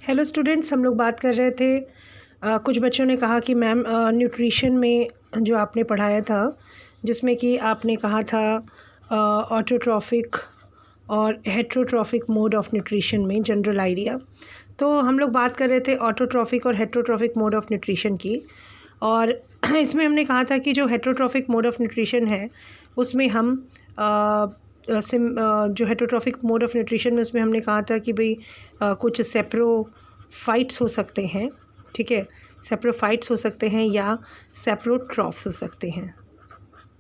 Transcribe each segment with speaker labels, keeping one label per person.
Speaker 1: Hello students, हम लोग बात कर रहे थे कुछ बच्चों ने कहा कि मैम न्यूट्रिशन में जो आपने पढ़ाया था जिसमें कि आपने कहा था ऑटोट्रॉफिक और हेट्रोट्रॉफिक मोड ऑफ न्यूट्रिशन में जनरल आइडिया। तो हम लोग बात कर रहे थे ऑटोट्रॉफिक और हेट्रोट्रॉफिक मोड ऑफ न्यूट्रिशन की, और इसमें हमने कहा था कि जो हेट्रोट्रॉफिक मोड ऑफ न्यूट्रिशन है उसमें हम जो हेट्रोट्रॉफिक मोड ऑफ न्यूट्रिशन में उसमें हमने कहा था कि भाई कुछ सेप्रोफाइट्स हो सकते हैं, ठीक है, सेप्रोफाइट्स हो सकते हैं या सेप्रोट्रॉफ्स हो सकते हैं,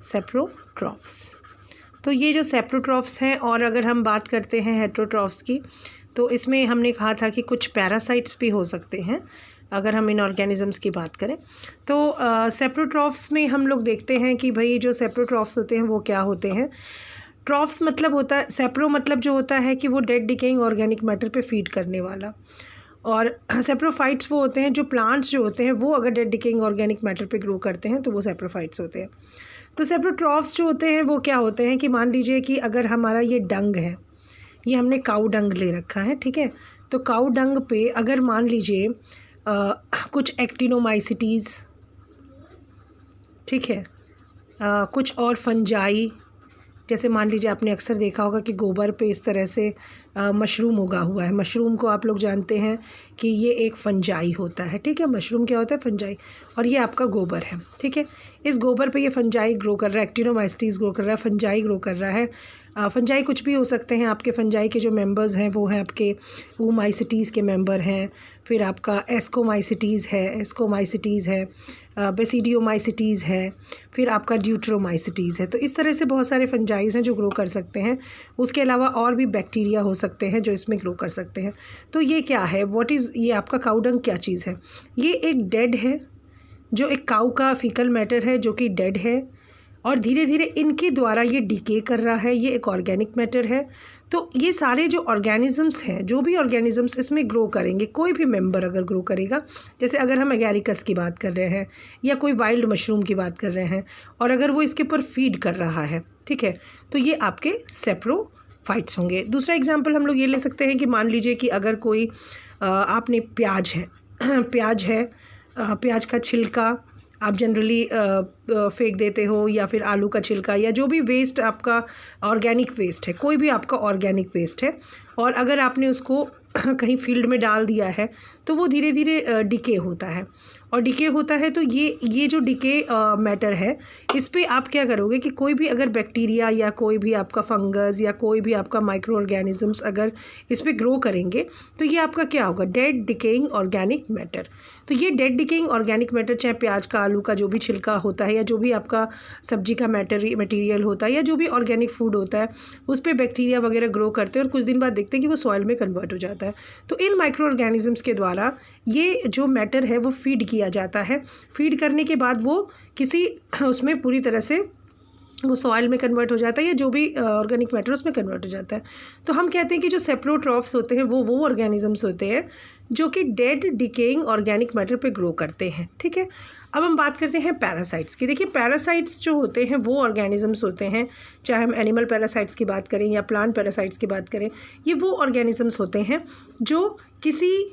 Speaker 1: सेप्रोट्रॉफ्स। तो ये जो सेप्रोट्रॉफ्स हैं, और अगर हम बात करते हैं हेट्रोट्रॉफ्स की, तो इसमें हमने कहा था कि कुछ पैरासाइट्स भी हो सकते हैं अगर हम इन ऑर्गेनिजम्स की बात करें। तो सेप्रोट्रॉफ्स में हम लोग देखते हैं कि भाई जो सेप्रोट्रॉफ्स होते हैं वो क्या होते हैं। ट्रॉफ्स मतलब होता है, सेप्रो मतलब जो होता है कि वो डेड डिकेइंग ऑर्गेनिक मैटर पे फीड करने वाला, और सेप्रोफाइट्स वो होते हैं जो प्लांट्स जो होते हैं वो अगर डेड डिकेइंग ऑर्गेनिक मैटर पे ग्रो करते हैं तो वो सेप्रोफाइट्स होते हैं। तो सेप्रोट्रॉफ्स जो होते हैं वो क्या होते हैं कि मान लीजिए कि अगर हमारा ये डंग है, ये हमने काऊ डंग ले रखा है, ठीक है, तो काऊ डंग पे अगर मान लीजिए कुछ एक्टिनोमाइसिटीज़, ठीक है, कुछ और फंजाई, जैसे मान लीजिए आपने अक्सर देखा होगा कि गोबर पे इस तरह से मशरूम उगा हुआ है। मशरूम को आप लोग जानते हैं कि ये एक फंजाई होता है, ठीक है, मशरूम क्या होता है, फंजाई, और ये आपका गोबर है, ठीक है। इस गोबर पे ये फंजाई ग्रो कर रहा है, एक्टिनोमाइसिटीज़ ग्रो कर रहा है, फंजाई ग्रो कर रहा है। फंजाई कुछ भी हो सकते हैं, आपके फंजाई के जो मेंबर्स हैं वो हैं आपके ओमाइसिटीज़ के मेंबर हैं, फिर आपका एस्कोमाइसिटीज़ है, बेसिडियोमाइसिटीज़ है, फिर आपका ड्यूट्रोमाइसिटीज़ है। तो इस तरह से बहुत सारे फंजाइज़ हैं जो ग्रो कर सकते हैं। उसके अलावा और भी बैक्टीरिया हो सकते हैं जो इसमें ग्रो कर सकते हैं। तो ये क्या है, ये आपका काऊ डंग क्या चीज़ है? ये एक डेड है, जो एक काऊ का फीकल मैटर है जो कि डेड है, और धीरे धीरे इनके द्वारा ये डिके कर रहा है, ये एक ऑर्गेनिक मैटर है। तो ये सारे जो ऑर्गेनिजम्स हैं, जो भी ऑर्गेनिजम्स इसमें ग्रो करेंगे, कोई भी मेंबर अगर ग्रो करेगा, जैसे अगर हम एगैरिकस की बात कर रहे हैं या कोई वाइल्ड मशरूम की बात कर रहे हैं, और अगर वो इसके ऊपर फीड कर रहा है, ठीक है, तो ये आपके सेप्रोफाइट्स होंगे। दूसरा एग्जाम्पल हम लोग ये ले सकते हैं कि मान लीजिए कि अगर कोई आपने प्याज है प्याज का छिलका आप जनरली फेंक देते हो, या फिर आलू का छिलका, या जो भी वेस्ट आपका ऑर्गेनिक वेस्ट है, कोई भी आपका ऑर्गेनिक वेस्ट है, और अगर आपने उसको कहीं फील्ड में डाल दिया है तो वो धीरे धीरे डिके होता है, और डिके होता है तो ये जो डिके मैटर है, इस पे आप क्या करोगे कि कोई भी अगर बैक्टीरिया या कोई भी आपका फंगस या कोई भी आपका माइक्रो ऑर्गेनिजम्स अगर इस पे ग्रो करेंगे तो ये आपका क्या होगा, डेड डिकेइंग ऑर्गेनिक मैटर। तो ये डेड डिकेइंग ऑर्गेनिक मैटर, चाहे प्याज का, आलू का जो भी छिलका होता है, या जो भी आपका सब्जी का मटेरियल होता है, या जो भी ऑर्गेनिक फूड होता है, उस पर बैक्टीरिया वगैरह ग्रो करते हैं और कुछ दिन बाद देखते हैं कि वो सॉइल में कन्वर्ट हो जाता है। तो इन माइक्रो ऑर्गेनिजम्स के द्वारा ये जो मैटर है वो फीड किया जाता है। फीड करने के बाद वो किसी उसमें पूरी तरह से वो सॉइल में कन्वर्ट हो जाता है, या जो भी ऑर्गेनिक मैटर उसमें कन्वर्ट हो जाता है। तो हम कहते हैं कि जो सेप्रोट्रॉफ्स होते हैं वो ऑर्गेनिजम्स होते हैं जो कि डेड डिकेइंग ऑर्गेनिक मैटर पे ग्रो करते हैं, ठीक है। अब हम बात करते हैं पैरासाइट्स की। देखिए, पैरासाइट्स जो होते हैं वो ऑर्गेनिजम्स होते हैं, चाहे हम एनिमल पैरासाइट्स की बात करें या प्लांट पैरासाइट्स की बात करें, ये वो ऑर्गेनिजम्स होते हैं जो किसी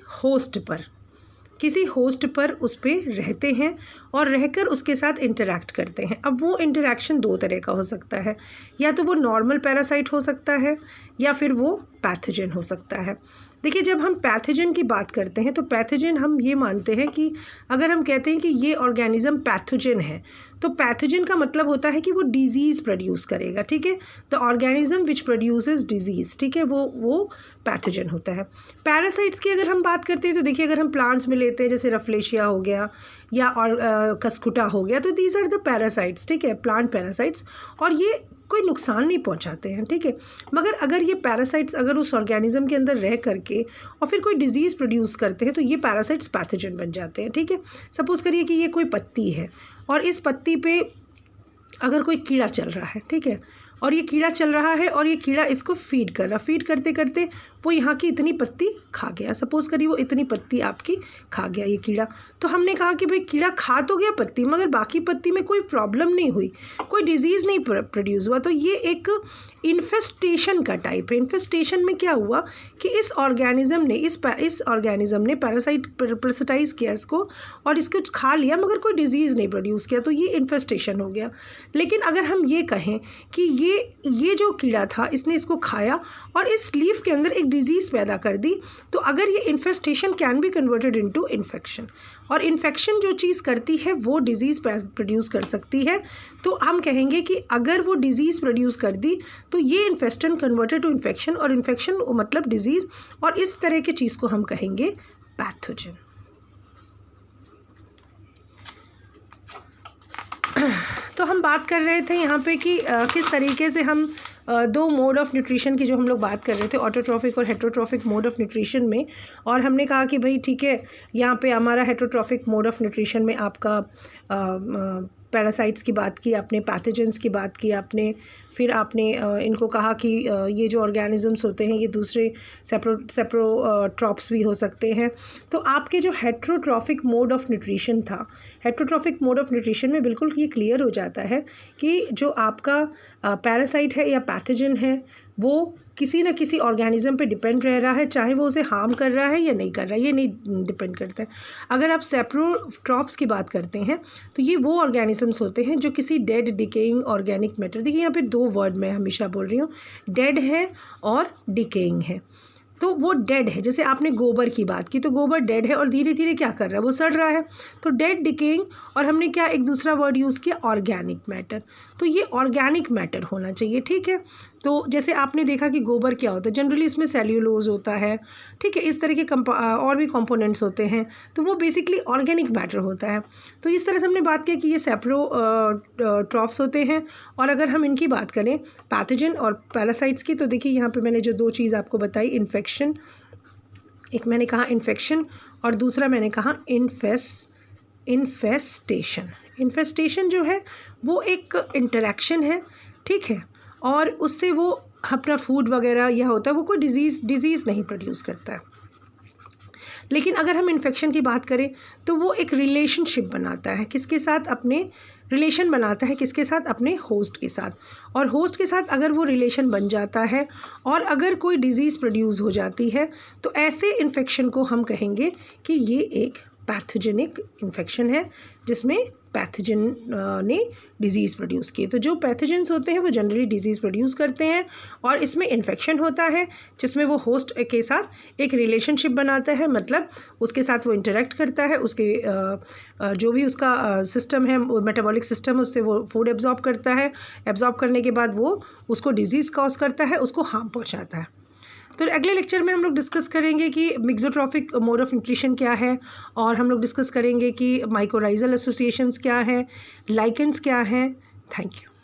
Speaker 1: होस्ट पर उस पर रहते हैं और रहकर उसके साथ इंटरैक्ट करते हैं। अब वो इंटरैक्शन दो तरह का हो सकता है, या तो वो नॉर्मल पैरासाइट हो सकता है या फिर वो पैथोजन हो सकता है। देखिए, जब हम पैथोजन की बात करते हैं तो पैथोजन हम ये मानते हैं कि अगर हम कहते हैं कि ये ऑर्गेनिज्म पैथोजन है, तो पैथोजन का मतलब होता है कि वो डिजीज़ प्रोड्यूस करेगा, ठीक है। The organism which produces disease, ठीक है, वो पैथोजन होता है। पैरासाइट्स की अगर हम बात करते हैं तो देखिए, अगर हम प्लांट्स में लेते हैं, जैसे रफलेशिया हो गया या और कस्कुटा हो गया, तो दीज आर द पैरासाइट्स, ठीक है, प्लांट पैरासाइट्स, और ये कोई नुकसान नहीं पहुंचाते हैं, ठीक है। मगर अगर ये पैरासाइट्स अगर उस ऑर्गेनिज्म के अंदर रह करके और फिर कोई डिजीज़ प्रोड्यूस करते हैं तो ये पैरासाइट्स पैथोजन बन जाते हैं, ठीक है। सपोज़ करिए कि ये कोई पत्ती है और इस पत्ती पे अगर कोई कीड़ा चल रहा है, ठीक है, और ये कीड़ा चल रहा है और ये कीड़ा इसको फीड कर रहा, फीड करते करते वो यहाँ की इतनी पत्ती खा गया। सपोज़ करिए वो इतनी पत्ती आपकी खा गया ये कीड़ा। तो हमने कहा कि भाई कीड़ा खा तो गया पत्ती, मगर बाकी पत्ती में कोई प्रॉब्लम नहीं हुई, कोई डिजीज़ नहीं प्रोड्यूस हुआ। तो ये एक इन्फेस्टेशन का टाइप है। इन्फेस्टेशन में क्या हुआ कि इस ऑर्गेनिज्म ने इस ऑर्गेनिज्म ने पैरासाइटाइज किया इसको और इसको खा लिया, मगर कोई डिजीज़ नहीं प्रोड्यूस किया, तो ये इन्फेस्टेशन हो गया। लेकिन अगर हम ये कहें कि ये जो कीड़ा था इसने इसको खाया और इस लीफ के अंदर एक डिजीज़ पैदा कर दी, तो अगर ये infestation can be converted into infection, और इन्फेक्शन जो चीज़ करती है वो डिजीज़ प्रोड्यूस कर सकती है। तो हम कहेंगे कि अगर वो डिजीज़ प्रोड्यूस कर दी तो ये इन्फेस्टन कन्वर्टेड टू इन्फेक्शन, और इन्फेक्शन मतलब डिजीज़, और इस तरह की चीज़ को हम कहेंगे पैथोजन। तो हम बात कर रहे थे यहाँ पे कि किस तरीके से हम दो मोड ऑफ़ न्यूट्रिशन की जो हम लोग बात कर रहे थे, ऑटोट्रॉफिक और हेटरोट्रॉफिक मोड ऑफ़ न्यूट्रिशन में। और हमने कहा कि भाई ठीक है, यहाँ पे हमारा हेटरोट्रॉफिक मोड ऑफ़ न्यूट्रिशन में आपका पैरासाइट्स की बात की आपने, पैथोजेंस की बात की आपने, फिर आपने इनको कहा कि ये जो ऑर्गेनिजम्स होते हैं ये दूसरे सेप्रोट्रॉप्स भी हो सकते हैं। तो आपके जो हेटरोट्रॉफिक मोड ऑफ़ न्यूट्रिशन था, हेटरोट्रॉफिक मोड ऑफ़ न्यूट्रिशन में बिल्कुल ये क्लियर हो जाता है कि जो आपका पैरासाइट है या पैथोजन है वो किसी न किसी ऑर्गेनिज्म पे डिपेंड रह रहा है, चाहे वो उसे हार्म कर रहा है या नहीं कर रहा है, ये नहीं डिपेंड करता है। अगर आप सेप्रोट्रॉप्स की बात करते हैं तो ये वो ऑर्गेनिजम्स होते हैं जो किसी डेड डिकेइंग ऑर्गेनिक मैटर, देखिए यहाँ पे दो वर्ड मैं हमेशा बोल रही हूँ, डेड है और डिकेइंग है। तो वो डेड है, जैसे आपने गोबर की बात की, तो गोबर डेड है और धीरे धीरे क्या कर रहा है, वो सड़ रहा है। तो डेड, डिकेइंग, और हमने क्या एक दूसरा वर्ड यूज़ किया, ऑर्गेनिक मैटर। तो ये ऑर्गेनिक मैटर होना चाहिए, ठीक है। तो जैसे आपने देखा कि गोबर क्या होता है, जनरली इसमें सेल्यूलोज होता है, ठीक है, इस तरह के और भी कंपोनेंट्स होते हैं, तो वो बेसिकली ऑर्गेनिक मैटर होता है। तो इस तरह से हमने बात किया कि ये सेप्रोट्रॉफ्स होते हैं। और अगर हम इनकी बात करें पैथोजन और पैरासाइट्स की, तो देखिए यहाँ पे मैंने जो दो चीज़ आपको बताई, इन्फेक्शन, एक मैंने कहा इन्फेक्शन और दूसरा मैंने कहा इन्फेस्टेशन। इन्फेस्टेशन जो है वो एक इंटरेक्शन है, ठीक है, और उससे वो अपना फूड वगैरह यह होता है, वो कोई डिज़ीज़ नहीं प्रोड्यूस करता है। लेकिन अगर हम इन्फेक्शन की बात करें तो वो एक रिलेशनशिप बनाता है, किसके साथ, अपने रिलेशन बनाता है, किसके साथ, अपने होस्ट के साथ। और होस्ट के साथ अगर वो रिलेशन बन जाता है और अगर कोई डिज़ीज़ प्रोड्यूस हो जाती है तो ऐसे इन्फेक्शन को हम कहेंगे कि ये एक पैथोजेनिक इन्फेक्शन है, जिसमें पैथोजन ने डिज़ीज़ प्रोड्यूस की। तो जो पैथोजेंस होते हैं वो जनरली डिज़ीज़ प्रोड्यूस करते हैं, और इसमें इन्फेक्शन होता है जिसमें वो होस्ट के साथ एक रिलेशनशिप बनाता है, मतलब उसके साथ वो इंटरेक्ट करता है, उसके जो भी उसका सिस्टम है, मेटाबॉलिक सिस्टम, उससे वो फूड एब्जॉर्ब करता है, एब्जॉर्ब करने के बाद वो उसको डिज़ीज़ कॉज करता है, उसको हार्म पहुँचाता है। तो अगले लेक्चर में हम लोग डिस्कस करेंगे कि मिक्सोट्रॉफिक मोड ऑफ़ न्यूट्रिशन क्या है, और हम लोग डिस्कस करेंगे कि माइकोराइजल एसोसिएशंस क्या हैं, लाइकेंस क्या हैं। Thank you.